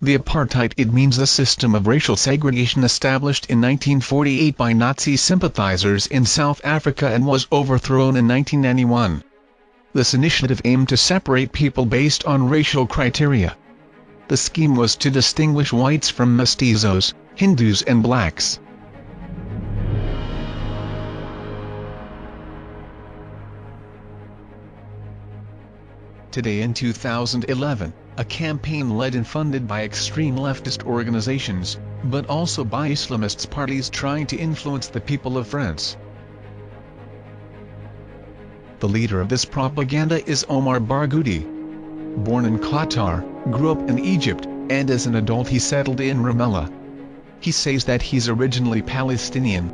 The apartheid, it means the system of racial segregation established in 1948 by Nazi sympathizers in South Africa and was overthrown in 1991. This initiative aimed to separate people based on racial criteria. The scheme was to distinguish whites from mestizos, Hindus and blacks. Today in 2011, a campaign led and funded by extreme leftist organizations, but also by Islamists parties trying to influence the people of France. The leader of this propaganda is Omar Barghouti. Born in Qatar, grew up in Egypt, and as an adult he settled in Ramallah. He says that he's originally Palestinian.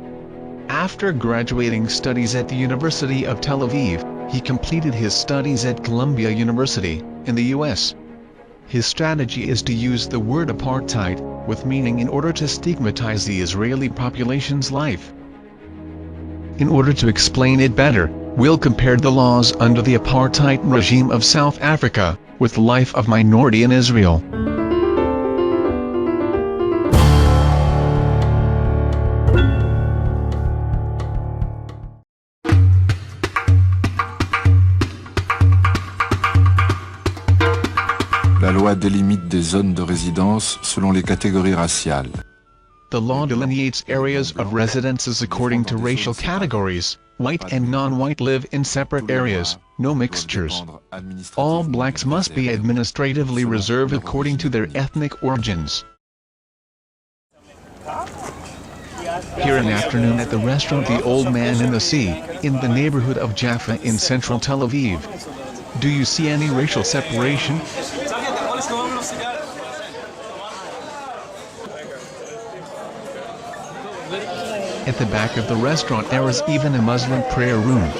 After graduating studies at the University of Tel Aviv, he completed his studies at Columbia University, in the US. His strategy is to use the word apartheid, with meaning, in order to stigmatize the Israeli population's life. In order to explain it better, we'll compare the laws under the apartheid regime of South Africa, with the life of minority in Israel. La loi délimite des zones de résidence selon les catégories raciales. The law delineates areas of residences according to racial categories. White and non-white live in separate areas, no mixtures. All blacks must be administratively reserved according to their ethnic origins. Here an afternoon at the restaurant The Old Man in the Sea, in the neighborhood of Jaffa in central Tel Aviv. Do you see any racial separation? At the back of the restaurant there is even a Muslim prayer room.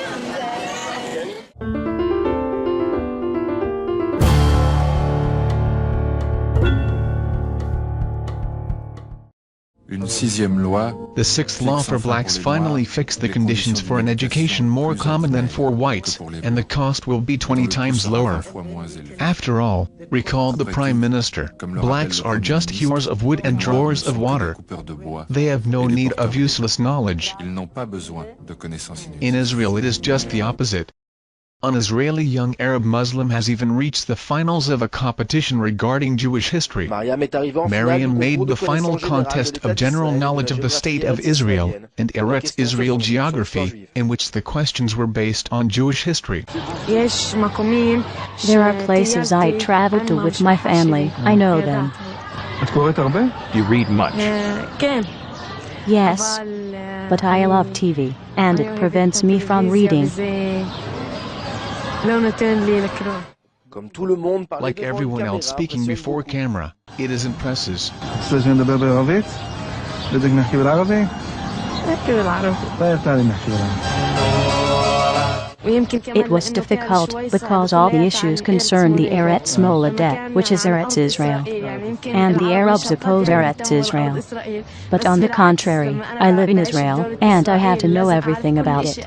The sixth law for blacks finally fixed the conditions for an education more common than for whites, and the cost will be 20 times lower. After all, recalled the Prime Minister, blacks are just hewers of wood and drawers of water. They have no need of useless knowledge. In Israel it is just the opposite. An Israeli young Arab Muslim has even reached the finals of a competition regarding Jewish history. Mariam made the final contest of general knowledge of the State of Israel and Eretz Israel geography, in which the questions were based on Jewish history. There are places I travel to with my family. I know them. You read much? Yes, but I love TV, and it prevents me from reading. Like everyone else speaking before camera, it is impressive. It was difficult because all the issues concern the Eretz Moladeh, which is Eretz Israel, and the Arabs oppose Eretz Israel. But on the contrary, I live in Israel, and I have to know everything about it.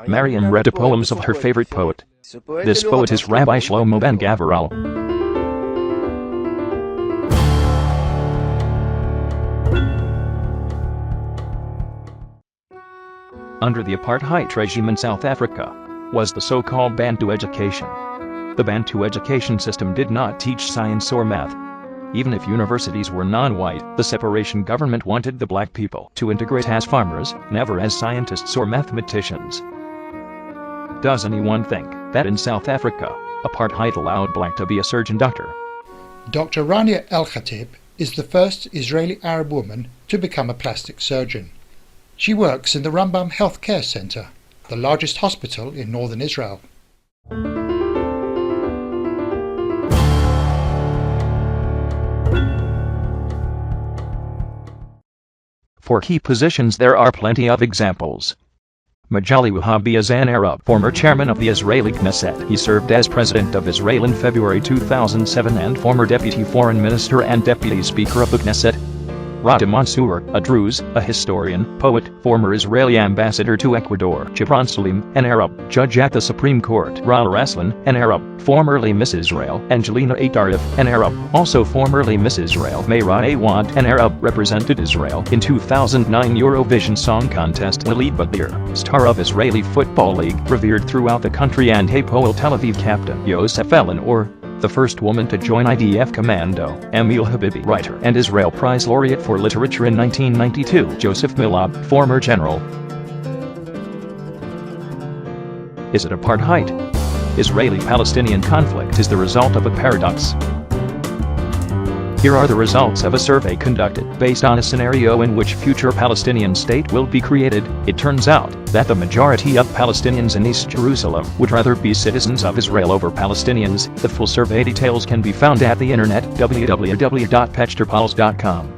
Mariam read the poems of her favorite poet. This poet is Rabbi Shlomo ben Gavriel. Under the apartheid regime in South Africa, was the so-called Bantu education. The Bantu education system did not teach science or math. Even if universities were non-white, the separation government wanted the black people to integrate as farmers, never as scientists or mathematicians. Does anyone think that in South Africa, apartheid allowed black to be a surgeon doctor? Dr. Rania El-Khatib is the first Israeli Arab woman to become a plastic surgeon. She works in the Rambam Health Care Center, the largest hospital in northern Israel. For key positions there are plenty of examples. Majali Wahabi is an Arab, former chairman of the Israeli Knesset. He served as president of Israel in February 2007 and former deputy foreign minister and deputy speaker of the Knesset. Rada Mansour, a Druze, a historian, poet, former Israeli ambassador to Ecuador. Gibran Salim, an Arab, judge at the Supreme Court. Rala Raslan, an Arab, formerly Miss Israel. Angelina Atarif, an Arab, also formerly Miss Israel. Mayra Awad, an Arab, represented Israel in 2009 Eurovision Song Contest. Walid Badir, star of Israeli Football League, revered throughout the country, and Hapoel Tel Aviv captain. Yosef Elinor, the first woman to join IDF Commando. Emil Habibi, writer and Israel Prize Laureate for Literature in 1992. Joseph Milab, former general. Is it apartheid? Israeli-Palestinian conflict is the result of a paradox. Here are the results of a survey conducted based on a scenario in which future Palestinian state will be created. It turns out that the majority of Palestinians in East Jerusalem would rather be citizens of Israel over Palestinians. The full survey details can be found at the internet www.pechterpals.com.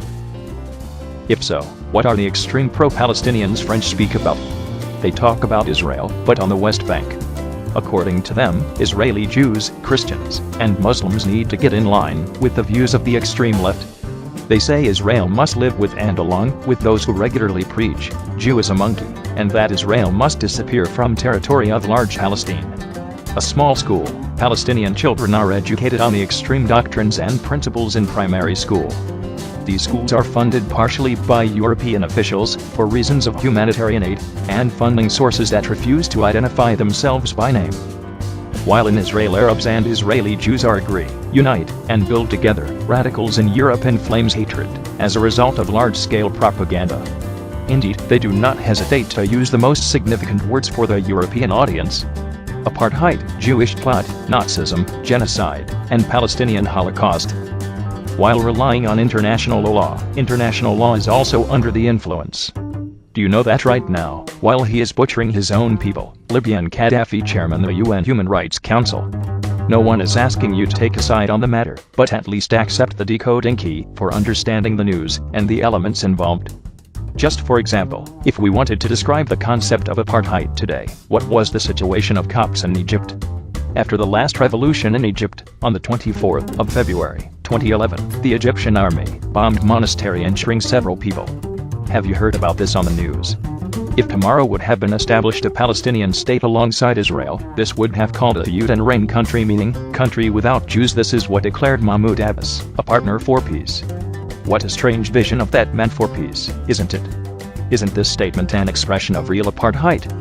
If so, what are the extreme pro-Palestinians French speak about? They talk about Israel, but on the West Bank. According to them, Israeli Jews, Christians, and Muslims need to get in line with the views of the extreme left. They say Israel must live with and along with those who regularly preach Jew is a monkey, and that Israel must disappear from territory of large Palestine. A small school, Palestinian children are educated on the extreme doctrines and principles in primary school. These schools are funded partially by European officials for reasons of humanitarian aid and funding sources that refuse to identify themselves by name. While in Israel Arabs and Israeli Jews are agree, unite, and build together, radicals in Europe inflames hatred as a result of large-scale propaganda. Indeed, they do not hesitate to use the most significant words for the European audience: apartheid, Jewish plot, Nazism, genocide, and Palestinian Holocaust. While relying on international law is also under the influence. Do you know that right now, while he is butchering his own people, Libyan Gaddafi, chairman of the UN Human Rights Council? No one is asking you to take a side on the matter, but at least accept the decoding key for understanding the news and the elements involved. Just for example, if we wanted to describe the concept of apartheid today, what was the situation of Copts in Egypt? After the last revolution in Egypt, on the 24th of February, 2011, the Egyptian army bombed monastery injuring several people. Have you heard about this on the news? If tomorrow would have been established a Palestinian state alongside Israel, this would have called a Yud and Reign country, meaning country without Jews. This is what declared Mahmoud Abbas, a partner for peace. What a strange vision of that man for peace, isn't it? Isn't this statement an expression of real apartheid?